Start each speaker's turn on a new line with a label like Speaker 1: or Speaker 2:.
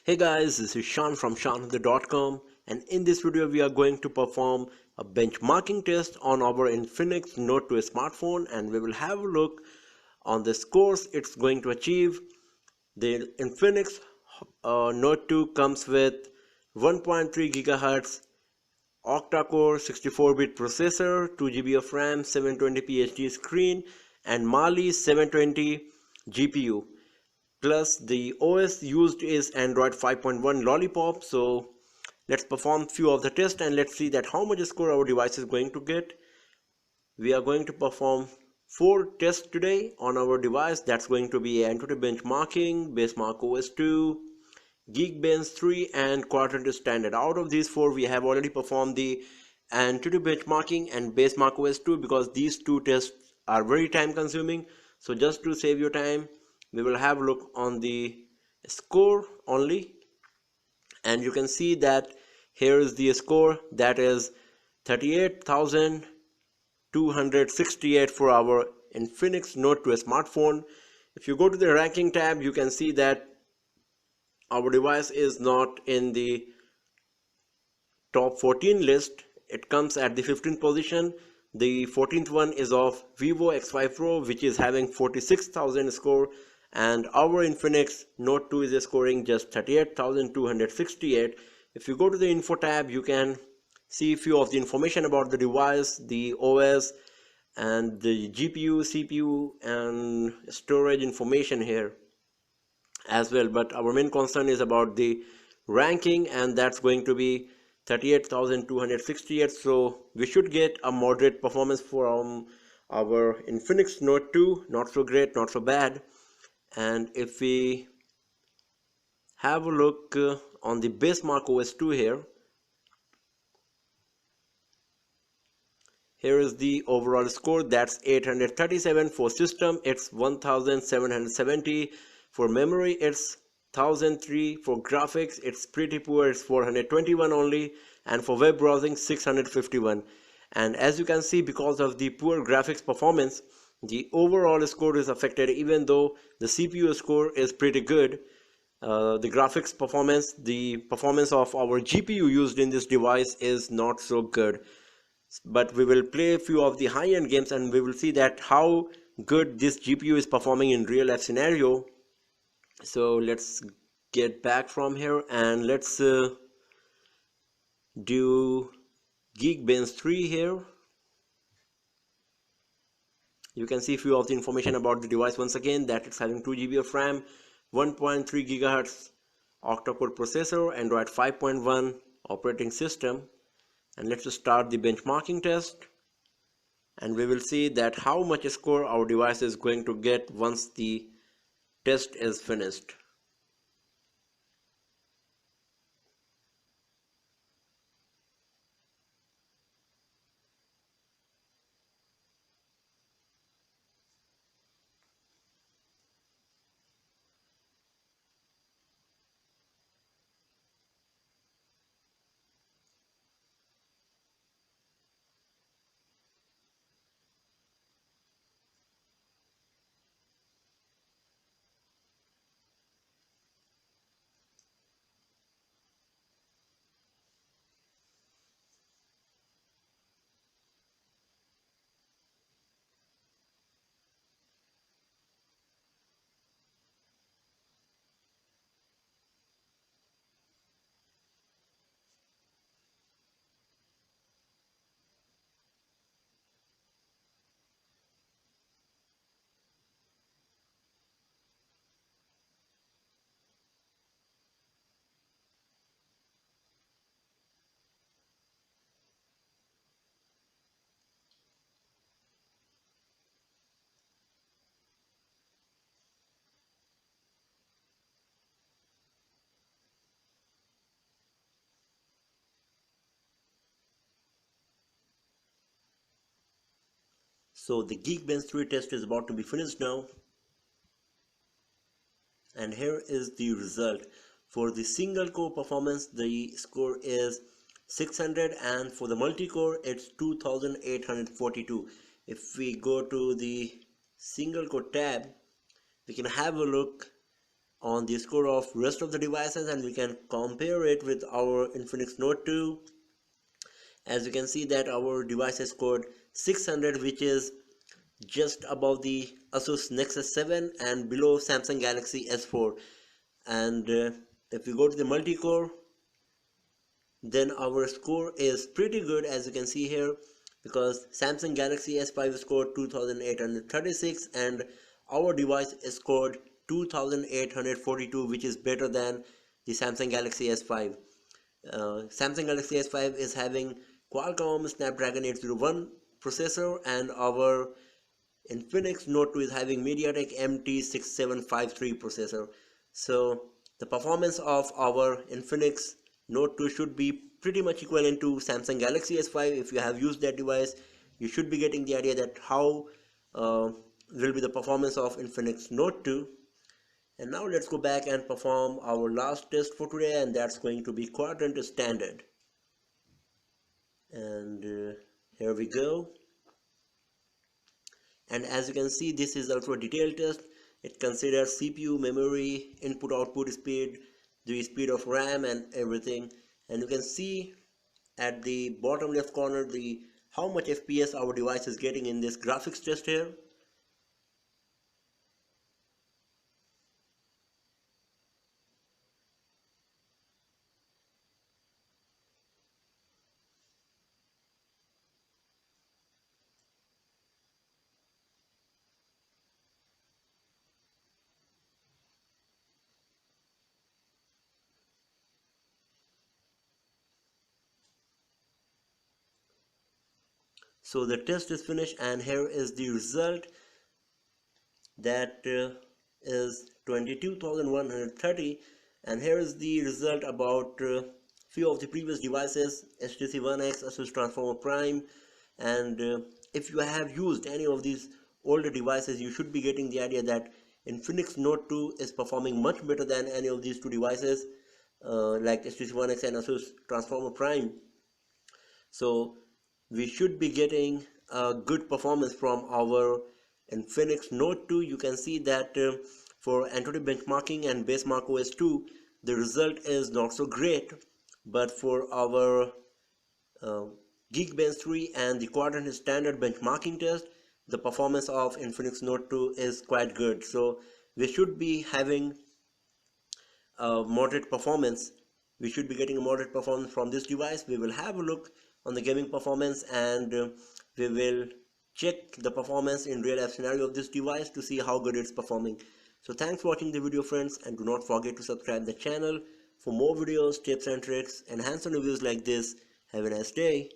Speaker 1: Hey guys, this is Shan from shanhunter.com, and in this video we are going to perform a benchmarking test on our Infinix Note to a smartphone, and we will have a look on the scores it's going to achieve. The Infinix Note 2 comes with 1.3 GHz octa-core 64-bit processor, 2 GB of RAM, 720p HD screen, and Mali 720 GPU. Plus the OS used is Android 5.1 Lollipop. So let's perform few of the tests and let's see that how much score our device is going to get. We are going to perform 4 tests today on our device. That's going to be AnTuTu benchmarking, Basemark OS II, Geekbench 3 and Quadrant Standard. Out of these 4 we have already performed the AnTuTu benchmarking and Basemark OS II because these 2 tests are very time consuming. So just to save your time, we will have a look on the score only, and you can see that here is the score, that is 38,268 for our Infinix Note to a smartphone. If you go to the ranking tab, you can see that our device is not in the top 14 list. It comes at the 15th position. The 14th one is of Vivo X5 Pro, which is having 46,000 score, and our Infinix Note 2 is scoring just 38,268. If you go to the info tab, you can see few of the information about the device, the OS and the GPU, CPU and storage information here as well. But our main concern is about the ranking, and that's going to be 38,268. so we should get a moderate performance from our Infinix Note 2, not so great, not so bad. And if we have a look on the Basemark OS II here is the overall score. That's 837 for system, it's 1770 for memory, it's 1003 for graphics, it's pretty poor, it's 421 only, and for web browsing 651. And as you can see, because of the poor graphics performance, the overall score is affected. Even though the CPU score is pretty good, the graphics performance, the performance of our GPU used in this device is not so good. But we will play a few of the high-end games and we will see that how good this GPU is performing in real life scenario. So let's get back from here and let's do Geekbench 3 here. You can see few of the information about the device once again, that it's having 2 GB of RAM, 1.3 GHz octa-core processor, Android 5.1 operating system. And let's start the benchmarking test, and we will see that how much score our device is going to get once the test is finished. So the Geekbench 3 test is about to be finished now, and here is the result. For the single core performance, the score is 600, and for the multi-core it's 2842. If we go to the single core tab, we can have a look on the score of rest of the devices, and we can compare it with our Infinix Note 2. As you can see that our device has scored 600, which is just above the Asus Nexus 7 and below Samsung Galaxy S4. And if we go to the multi-core, then our score is pretty good, as you can see here, because Samsung Galaxy S5 scored 2836 and our device scored 2842, which is better than the Samsung Galaxy S5. Samsung Galaxy S5 is having Qualcomm Snapdragon 801 processor, and our Infinix Note 2 is having MediaTek MT6753 processor. So the performance of our Infinix Note 2 should be pretty much equivalent to Samsung Galaxy S5. If you have used that device, you should be getting the idea that how will be the performance of Infinix Note 2. And now let's go back and perform our last test for today, and that's going to be Quadrant Standard. And here we go. And as you can see, this is also a detailed test. It considers CPU, memory, input output speed, the speed of RAM and everything. And you can see at the bottom left corner the how much FPS our device is getting in this graphics test here. So the test is finished, and here is the result. That is 22,130, and here is the result about few of the previous devices, HTC One X, Asus Transformer Prime. And if you have used any of these older devices, you should be getting the idea that Infinix Note 2 is performing much better than any of these two devices, like HTC One X and Asus Transformer Prime. So we should be getting a good performance from our Infinix Note 2. You can see that for AnTuTu benchmarking and Basemark OS II, the result is not so great, but for our Geekbench 3 and the Quadrant Standard benchmarking test, the performance of Infinix Note 2 is quite good. So we should be having a moderate performance. We should be getting a moderate performance from this device. We will have a look on the gaming performance, and we will check the performance in real life scenario of this device to see how good it's performing. So thanks for watching the video, friends, and do not forget to subscribe the channel for more videos, tips and tricks, and hands-on reviews like this. Have a nice day.